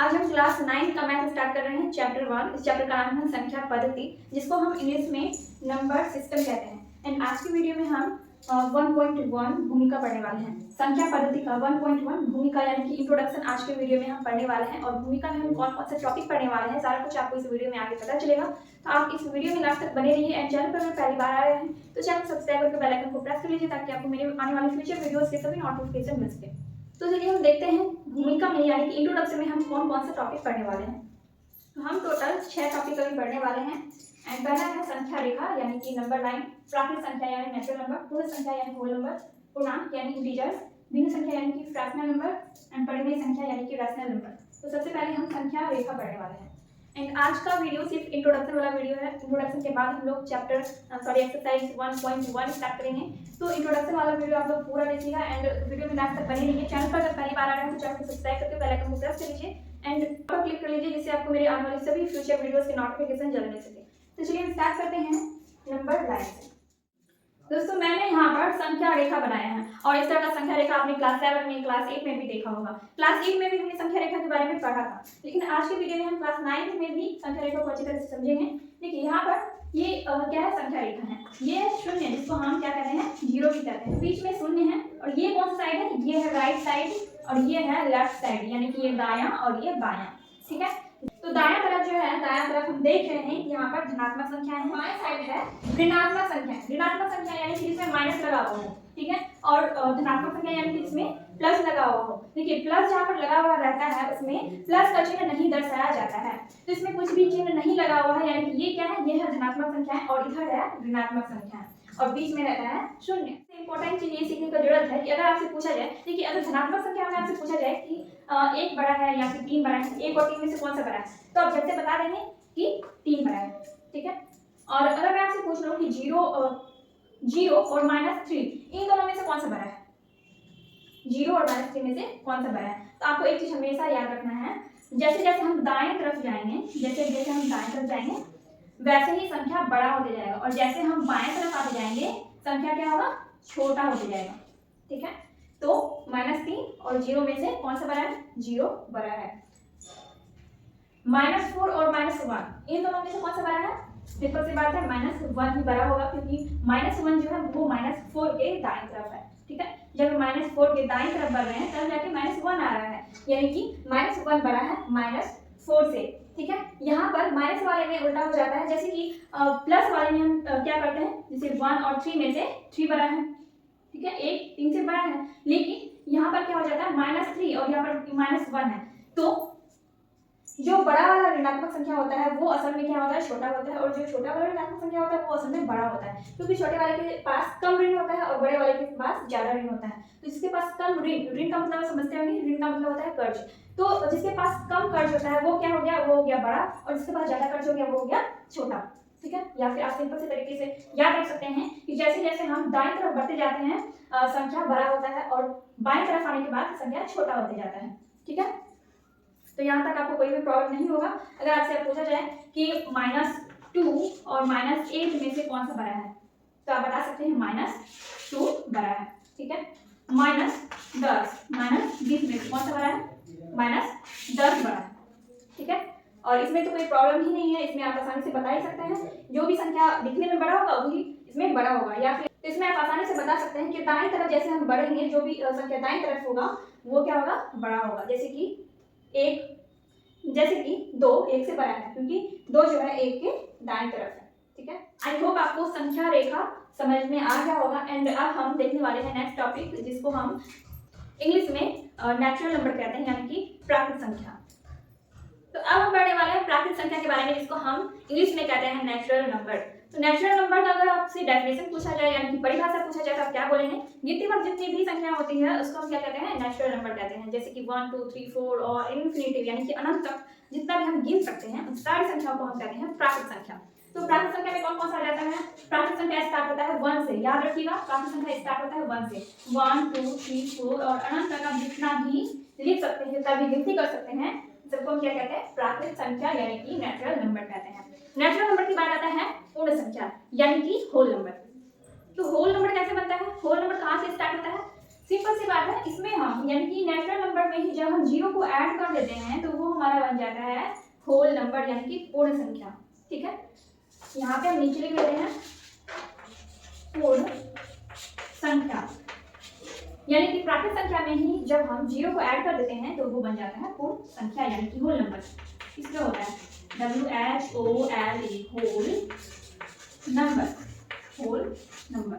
आज हम क्लास 9 का मैथ स्टार्ट कर रहे हैं चैप्टर 1। इस चैप्टर का नाम है संख्या पद्धति, जिसको हम इंग्लिश में नंबर सिस्टम कहते हैं। एंड आज की वीडियो में हम 1.1 भूमिका पढ़ने वाले हैं। संख्या पद्धति का 1.1 भूमिका यानी कि इंट्रोडक्शन आज के वीडियो में हम पढ़ने वाले हैं। और भूमिका में हम कौन कौन से टॉपिक पढ़ने वाले हैं सारा कुछ आपको इस वीडियो में आगे पता चलेगा। तो आप इस वीडियो में लास्ट तक बने रहिए। एंड चैनल पर पहली बार आ रहे हैं तो चैनल सब्सक्राइब करके बेल आइकन को प्रेस कर लीजिए ताकि आपको मेरे आने वाले फ्यूचर वीडियोस के सभी नोटिफिकेशन मिल सके। तो चलिए हम देखते हैं भूमिका में यानी कि इंट्रोडक्शन में हम कौन कौन से टॉपिक पढ़ने वाले हैं। तो हम टोटल 6 टॉपिक अभी पढ़ने वाले हैं। एंड पहला है संख्या रेखा यानी कि नंबर लाइन, प्राकृत संख्या यानी नेचुरल नंबर, पूर्ण संख्या यानी होल नंबर, पूर्णांक यानी इंटीजर्स, भिन्न संख्या यानी कि फ्रैक्शनल नंबर एंड परिमेय संख्या यानी कि रैशनल नंबर। तो सबसे पहले हम संख्या रेखा पढ़ने वाले हैं। एंड आज का वीडियो सिर्फ इंट्रोडक्शन वाला वीडियो है। इंट्रोडक्शन के बाद हम लोग एक्सरसाइज 1.1 स्टार्ट करेंगे। तो इंट्रोडक्शन वाला वीडियो आप लोग पूरा देखिएगा एंड वीडियो में लास्ट तक बने रहिए। चैनल पर अगर पहली बार आ रहे हैं तो चैनल को सब्सक्राइब करके बेल आइकन को प्रेस कर लीजिए एंड पर क्लिक कर लीजिए जिससे आपको मेरे आने वाले सभी फ्यूचर वीडियोस के नोटिफिकेशन जल्द मिल सके। तो चलिए हम स्टार्ट करते हैं नंबर लाइन से। दोस्तों मैंने यहाँ पर संख्या रेखा बनाया है और इस तरह का संख्या रेखा आपने क्लास 7 में, क्लास 8 में भी देखा होगा। क्लास 8 में भी हमने संख्या रेखा के बारे में पढ़ा था, लेकिन आज के वीडियो में हम क्लास 9 में भी संख्या रेखा को अच्छी तरह से समझेंगे। देखिए यहाँ पर ये क्या है, संख्या रेखा है। ये शून्य जिसको हम क्या कहते हैं, जीरो भी कहते हैं, बीच में शून्य है। और ये कौन सा साइड है, ये है राइट साइड और ये है लेफ्ट साइड यानी कि ये दायां और ये बायां। ठीक है, तो दायां तरफ जो है, दायां तरफ हम देख रहे हैं कि यहाँ पर धनात्मक संख्या है, बाएं साइड है ऋणात्मक संख्या। ऋणात्मक संख्या यानी कि जिसमें माइनस लगा हुआ हो, ठीक है, और धनात्मक संख्या यानी कि जिसमें प्लस लगा हुआ हो। देखिए प्लस जहाँ पर लगा हुआ रहता है उसमें प्लस का चिन्ह नहीं दर्शाया जाता है, तो इसमें कुछ भी चिन्ह नहीं लगा हुआ है यानी कि ये क्या है, ये है धनात्मक संख्या है और इधर है ऋणात्मक संख्या है और बीच में रहता है शून्य। इंपॉर्टेंट चीज ये सीखने का जरूरत है कि अगर आपसे पूछा जाए, देखिए अगर धनात्मक संख्या में आपसे पूछा जाए कि एक बड़ा है या फिर 3 बड़ा है, एक और 3 में से कौन सा बड़ा है, तो आप झट से बता देंगे कि 3 बड़ा है। ठीक है, और अगर मैं आपसे पूछ लूं कि 0 और -3 इन दोनों में से कौन सा बड़ा है, 0 और -3 में से कौन सा बड़ा है, तो आपको एक चीज हमेशा याद रखना है, जैसे जैसे हम दाएं तरफ जाएंगे, जैसे जैसे हम दाएं तरफ जाएंगे वैसे ही संख्या बड़ा होते जाएगा और जैसे हम बाएं तरफ आते जाएंगे संख्या क्या होगा, छोटा होते जाएगा। ठीक है, तो -3 और 0 में से कौन सा बड़ा है, 0 बड़ा है। -4 और -1 इन दोनों में से कौन सा बड़ा है, सिंपल सी बात है -1 ही बड़ा होगा, क्योंकि -1 जो है वो -4 के दाएं तरफ है। ठीक है, जब -4 के दाएं तरफ बढ़ रहे हैं तब जाके -1 आ रहा है, यानी कि -1 बड़ा है -4 से। ठीक है, यहाँ पर माइनस वाले में उल्टा हो जाता है, जैसे कि प्लस वाले में हम क्या करते हैं, जैसे 1 और 3 में से 3 बड़ा है। ठीक है, 1 3 से बड़ा है, लेकिन यहाँ पर क्या हो जाता है -3 और यहाँ पर -1 है, तो जो बड़ा वाला ऋणात्मक संख्या होता है वो असल में क्या होता है, छोटा होता है, और जो छोटा वाला ऋणात्मक संख्या होता है वो असल में बड़ा होता है, क्योंकि छोटे वाले के पास कम ऋण होता है और बड़े वाले के पास ज्यादा ऋण होता है। तो जिसके पास कम ऋण का मतलब समझते होंगे, ऋण का मतलब होता है कर्ज। तो जिसके पास कम कर्ज होता है वो क्या हो गया, वो हो गया बड़ा, और जिसके पास ज्यादा कर्ज हो गया वो हो गया छोटा। ठीक है, या फिर आप सिंपल से तरीके से याद रख सकते हैं कि जैसे जैसे हम दाएं तरफ बढ़ते जाते हैं संख्या बड़ा होता है और बाएं तरफ आने के बाद संख्या छोटा होते जाता है। ठीक है, तो यहाँ तक आपको कोई भी प्रॉब्लम नहीं होगा। अगर आपसे पूछा जाए कि -2 और -8 में से कौन सा बड़ा है, तो आप बता सकते हैं -2 बड़ा है। ठीक है, -10 -20 में से कौन सा बड़ा है, -10 बड़ा है। ठीक है, और इसमें तो कोई प्रॉब्लम ही नहीं है, इसमें आप आसानी से बता ही सकते हैं, जो भी संख्या दिखने में बड़ा होगा वही इसमें बड़ा होगा। या फिर इसमें आप आसानी से बता सकते हैं कि दाएं तरफ जैसे हम बढ़ेंगे जो भी संख्या दाएं तरफ होगा वो क्या होगा, बड़ा होगा। जैसे कि 2 1 से बड़ा है, क्योंकि 2 जो है 1 के दाएं तरफ है। ठीक है, आई होप आपको संख्या रेखा समझ में आ गया होगा। एंड अब हम देखने वाले हैं नेक्स्ट टॉपिक, जिसको हम इंग्लिश में नेचुरल नंबर कहते हैं, यानी कि प्राकृत संख्या। तो अब हम पढ़ने वाले हैं प्राकृत संख्या के बारे में, जिसको हम इंग्लिश में कहते हैं नेचुरल नंबर। तो नेचुरल नंबर का अगर आपसे डेफिनेशन पूछा जाए यानी कि परिभाषा पूछा जाए तो आप क्या बोलेंगे, गिनतीवर्ग जितनी भी संख्या होती है उसको हम क्या कहते हैं, नेचुरल नंबर कहते हैं। जैसे कि 1 2 3 4 और इन्फिनिटिव यानी कि अनंत तक जितना भी हम गिन सकते हैं उन सारी संख्याओं को हम कहते हैं प्राकृत संख्या। तो प्राकृत संख्या में कौन कौन सा आ जाता है, प्राकृत संख्या स्टार्ट होता है 1 से, याद रखिएगा प्राकृत संख्या स्टार्ट होता है 1 से। 1 2 3 4 और अनंत तक आप जितना भी लिख सकते हैं, जितना भी गिनती कर सकते हैं, सबको हम क्या कहते हैं, प्राकृत संख्या यानी कि नेचुरल नंबर कहते हैं। नेचुरल नंबर की बात आता है पूर्ण संख्या यानी कि होल नंबर। तो होल नंबर कैसे बनता है, होल नंबर कहाँ से स्टार्ट होता है, सिंपल सी बात है, इसमें हम यानी कि नेचुरल नंबर में ही जब हम 0 को ऐड कर देते हैं तो वो हमारा बन जाता है होल नंबर यानी कि पूर्ण संख्या। ठीक है, यहाँ पे हम नीचे लिख लेते हैं पूर्ण संख्या, यानी कि प्राकृत संख्या में ही जब हम जीरो को ऐड कर देते हैं तो वो बन जाता है पूर्ण संख्या यानी कि होल नंबर। इसलिए होता है WHOLE whole number, whole number.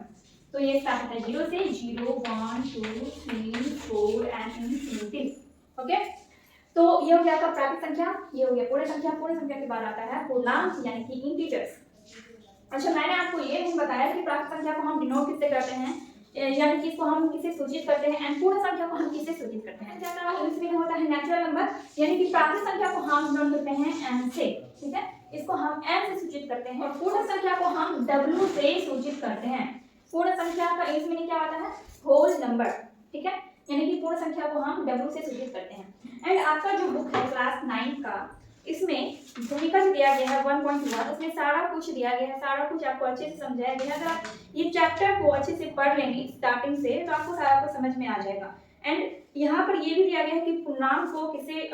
तो ये स्टार्ट होता है 0 से, 0 1 2 3 4 एंड इंफिनिटिव। ओके, तो ये हो गया आपका प्राकृत संख्या, ये हो गया पूर्ण संख्या। पूर्ण संख्या के बाद आता है पूर्णांक यानी कि इंटीजर्स। अच्छा, मैंने आपको ये नहीं बताया कि प्राकृत संख्या को हम डिनोट किससे करते हैं, यानी कि इसको हम किससे सूचित करते हैं, एंड पूर्ण संख्या को हम किससे सूचित करते हैं। जैसा इंग्लिश में होता है नेचुरल नंबर, यानी कि प्राकृत संख्या को हम डिनोट करते हैं n से। ठीक है, इसको हम n से सूचित करते हैं, और पूर्ण संख्या को हम w से सूचित करते हैं। पूर्ण संख्या का इंग्लिश में क्या होता है, होल नंबर। ठीक है, यानी कि पूर्ण संख्या को हम w से सूचित करते हैं। एंड आपका जो बुक है क्लास 9 का, इसमें भूमिका जो दिया गया है 1.1, उसमें सारा कुछ दिया गया है, सारा कुछ आपको अच्छे से समझाया गया है। अगर आप ये चैप्टर को अच्छे से पढ़ लेंगे स्टार्टिंग से तो आपको सारा कुछ समझ में आ जाएगा। एंड यहाँ पर ये भी दिया गया है कि पूर्णांक को किससे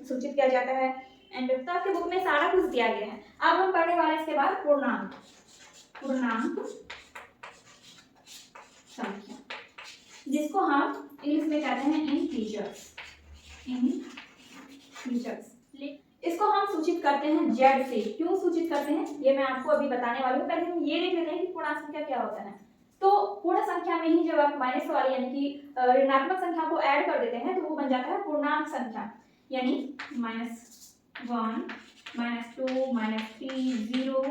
सूचित किया जाता है, एंड तो आपके बुक में सारा कुछ दिया गया है। अब हम पढ़ने वाले इसके बाद पूर्णांक, पूर्णांक संख्या, जिसको हम इंग्लिश में कहते हैं इंटीजर्स, इंटीजर्स। इसको हम सूचित करते हैं z से। क्यों सूचित करते हैं ये मैं आपको अभी बताने वाली हूँ। पहले हम ये देख लेते हैं कि पूर्णांक संख्या क्या होता है। तो पूर्ण संख्या में ही जब आप माइनस वाली यानी कि ऋणात्मक संख्या को ऐड कर देते हैं तो वो बन जाता है पूर्णांक संख्या, यानी -1 -2 -3 0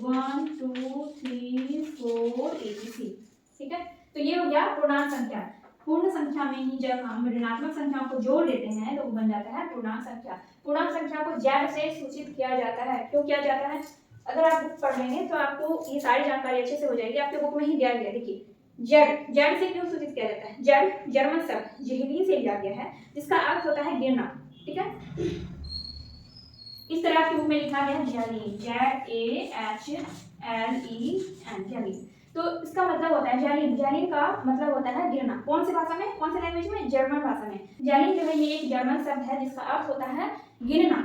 1 2 3 4 ABC। ठीक है, तो ये हो गया पूर्णांक संख्या। पूर्ण संख्या में ही जब हम ऋणात्मक संख्याओं को जोड़ देते हैं तो वो बन जाता है पूर्णांक संख्या। पूर्णांक संख्या को z से सूचित किया जाता है। क्यों किया जाता है, अगर आप बुक पढ़ लेंगे तो आपको ये सारी जानकारी अच्छे से हो जाएगी। आपके बुक में ही दिया गया, देखिए z से क्यों सूचित किया जाता है। z जर्मन शब्द जेहलीन से लिया गया है, जिसका अर्थ होता है गिरना। ठीक है, इस तरह आपके बुक में लिखा गया है जेहलीन, JAHLEN, जेहलीन। तो इसका मतलब होता है जेहलीन, जेहलीन का मतलब होता है गिरना। कौन सी भाषा में, कौन से लैंग्वेज में, जर्मन भाषा में। जेहलीन जो है ये एक जर्मन शब्द है जिसका अर्थ होता है गिरना।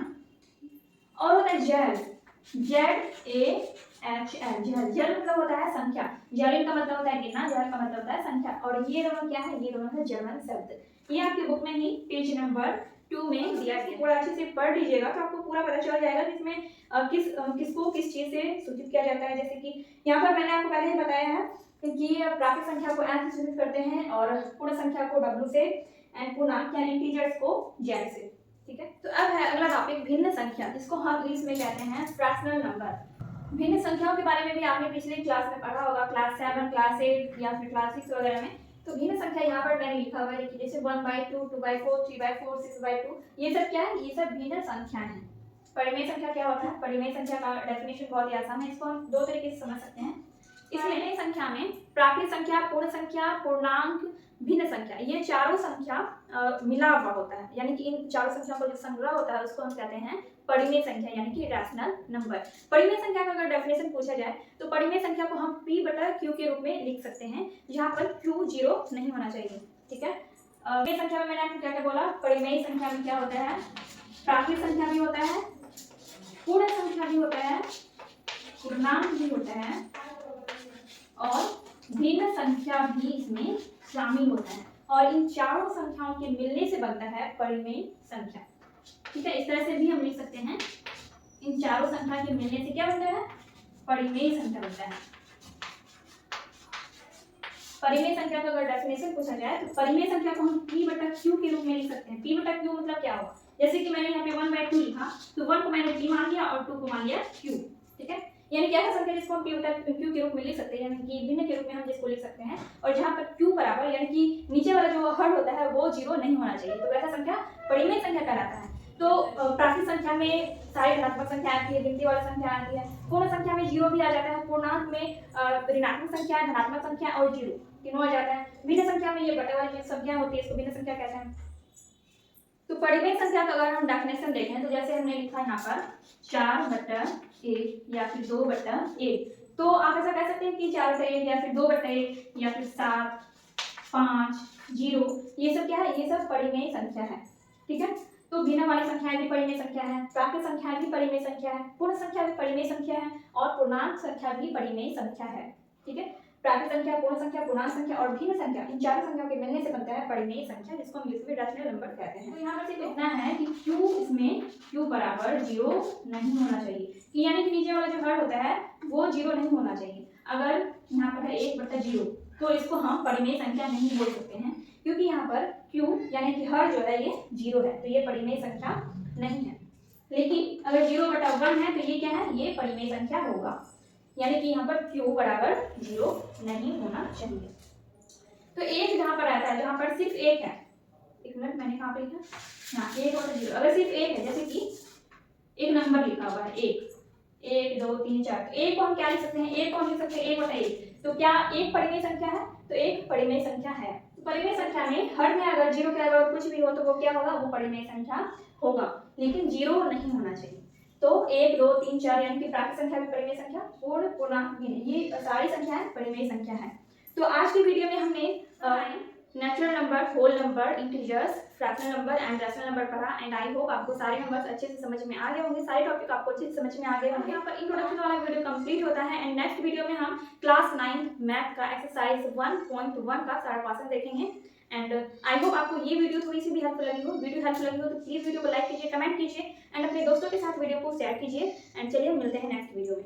और होता है जेल, ZAHL, जेल। जेल मतलब होता है संख्या, जेहलीन का मतलब होता है गिरना, जेल का मतलब होता है संख्या। और ये दोनों क्या है, ये दोनों है जर्मन शब्द। ये आपके बुक में ही पेज नंबर 2 में दिया गया। थोड़ा अच्छे से पढ़ लीजिएगा तो आपको पूरा पता चल जाएगा कि इसमें किसको किस चीज से सूचित किया जाता है। जैसे कि यहाँ पर मैंने आपको पहले ही बताया है कि प्राकृत संख्या को n से सूचित करते हैं और पूर्ण संख्या को w से, एंड पूर्णांक या इंटीजर्स को z से। ठीक है, तो अब है अगला टॉपिक भिन्न संख्या, जिसको हम इंग्लिश में कहते हैं फ्रैक्शनल नंबर। भिन्न संख्याओं के बारे में भी आपने पिछले क्लास में पढ़ा होगा, क्लास 7 क्लास 8 या फिर क्लास 6 वगैरह में। तो भिन्न संख्या यहाँ पर मैंने लिखा हुआ है, देखिए जैसे 1/2 2/4 3/4 6/2, ये सब क्या है, ये सब भिन्न संख्याएं हैं। परिमेय संख्या क्या होता है, परिमेय संख्या का डेफिनेशन बहुत ही आसान है, इसको हम दो तरीके से समझ सकते हैं। इस परिमेय संख्या में प्राकृत संख्या, पूर्ण संख्या, पूर्णांक, भिन्न संख्या, ये चारों संख्या मिला हुआ होता है। यानी कि इन चारों संख्याओं का जो संग्रह होता है उसको हम कहते हैं परिमेय संख्या यानी कि रैशनल नंबर। परिमेय संख्या का अगर डेफिनेशन पूछा जाए तो परिमेय संख्या को हम p/q के रूप में लिख सकते हैं, जहाँ पर q 0 नहीं होना चाहिए। ठीक है, परिमेय संख्या में मैंने आपको क्या क्या बोला, परिमेय संख्या में क्या होता है, प्राकृत संख्या भी होता है, पूर्ण संख्या भी होता है, पूर्णांक भी होता है, और भिन्न संख्या भी इसमें शामिल होता है। और इन चारों संख्याओं के मिलने से बनता है परिमेय संख्या। ठीक है, इस तरह से भी हम लिख सकते हैं, इन चारों संख्या के मिलने से क्या बनता है, परिमेय संख्या बनता है। परिमेय संख्या का अगर डेफिनेशन पूछा जाए तो परिमेय संख्या को हम p/q के रूप में लिख सकते हैं। p/q मतलब क्या होगा, जैसे कि मैंने यहाँ पे 1/2 लिखा तो 1 को मैंने p मान लिया और 2 को मान लिया q। ठीक है, यानी क्या है संख्या जिसको हम p/q के रूप में लिख सकते हैं, यानी कि भिन्न के रूप में हम जिसको लिख सकते हैं, और जहाँ पर q बराबर यानी कि नीचे वाला जो हर होता है वो 0 नहीं होना चाहिए, तो वैसा संख्या परिमेय संख्या कहलाता है। तो प्राकृत संख्या में सारी धनात्मक संख्या आती है, गिनती वाली संख्या आती है, पूर्ण संख्या में 0 भी आ जाता है, पूर्णांक में ऋणात्मक संख्या, धनात्मक संख्या और 0 तीनों आ जाता है। भिन्न संख्या में ये बटे वाली संख्या होती है, इसको भिन्न संख्या कहते हैं। तो परिमेय संख्या का अगर हम डेफिनेशन देखें तो जैसे हमने लिखा यहाँ पर 4/1 या फिर 2/1, तो आप ऐसा कह सकते हैं कि 4/1 या फिर 2/1 या फिर 7 5 0, ये सब क्या है, ये सब परिमेय संख्या है। ठीक है, तो तो भिन्न वाली संख्याएं भी परिमेय संख्या है, प्राकृत संख्याएं भी परिमेय संख्या है, पूर्ण संख्या भी परिमेय संख्या है और पूर्णांक संख्या भी परिमेय संख्या है। ठीक है, प्राकृत संख्या, पूर्ण संख्या, पूर्णांक संख्या और भिन्न संख्या, इन चारों संख्याओं के मिलने से बनता है परिमेय संख्या, जिसको हम इंग्लिश में रैशनल नंबर कहते हैं। तो यहाँ पर सिर्फ इतना है कि q इसमें q बराबर 0 नहीं होना चाहिए, कि यानी कि नीचे वाला जो हर होता है वो 0 नहीं होना चाहिए। अगर यहाँ पर है 1/0 तो इसको हम परिमेय संख्या नहीं बोल सकते हैं, क्योंकि यहाँ पर q यानी कि हर जो है ये 0 है, तो ये परिमेय संख्या नहीं है। लेकिन अगर 0/1 है तो ये क्या है, ये परिमेय संख्या होगा, यानी कि यहाँ पर q बराबर 0 नहीं होना चाहिए। तो एक जहाँ पर आता है, जहाँ पर सिर्फ एक है, एक मिनट मैंने कहाँ पे लिखा, हाँ 1/0, अगर सिर्फ एक है, जैसे कि एक नंबर लिखा हुआ है 1 2 3 4, एक को हम क्या लिख सकते हैं, एक को हम लिख सकते हैं 1/1, तो क्या एक परिमेय संख्या है, तो एक परिमेय संख्या है। परिमेय संख्या में हर में अगर 0 के अलावा कुछ भी हो तो वो क्या होगा, वो परिमेय संख्या होगा, लेकिन 0 नहीं होना चाहिए। तो 1 2 3 4 यानी कि प्राकृत संख्या भी परिमेय संख्या, पूर्ण, पूर्णांक भी, ये सारी संख्याएं परिमेय संख्या है। तो आज की वीडियो में हमने natural number, whole number, integers, fractional number and rational number पढ़ा, एंड आई होप आपको सारे नंबर्स अच्छे से समझ में आ गए होंगे, सारे टॉपिक आपको अच्छे से समझ में आ गए होंगे। यहाँ पर इंट्रोडक्शन वाला वीडियो कंप्लीट होता है, एंड नेक्स्ट वीडियो में हम क्लास 9 मैथ का एक्सरसाइज 1.1 का सारा क्वेश्चन देखेंगे। एंड आई होप आपको ये वीडियो थोड़ी सी भी हेल्पफुल लगी हो। वीडियो हेल्पफुल लगी हो तो प्लीज़ वीडियो को लाइक कीजिए, कमेंट कीजिए एंड अपने दोस्तों के साथ वीडियो को शेयर कीजिए। एंड चलिए मिलते हैं नेक्स्ट वीडियो में।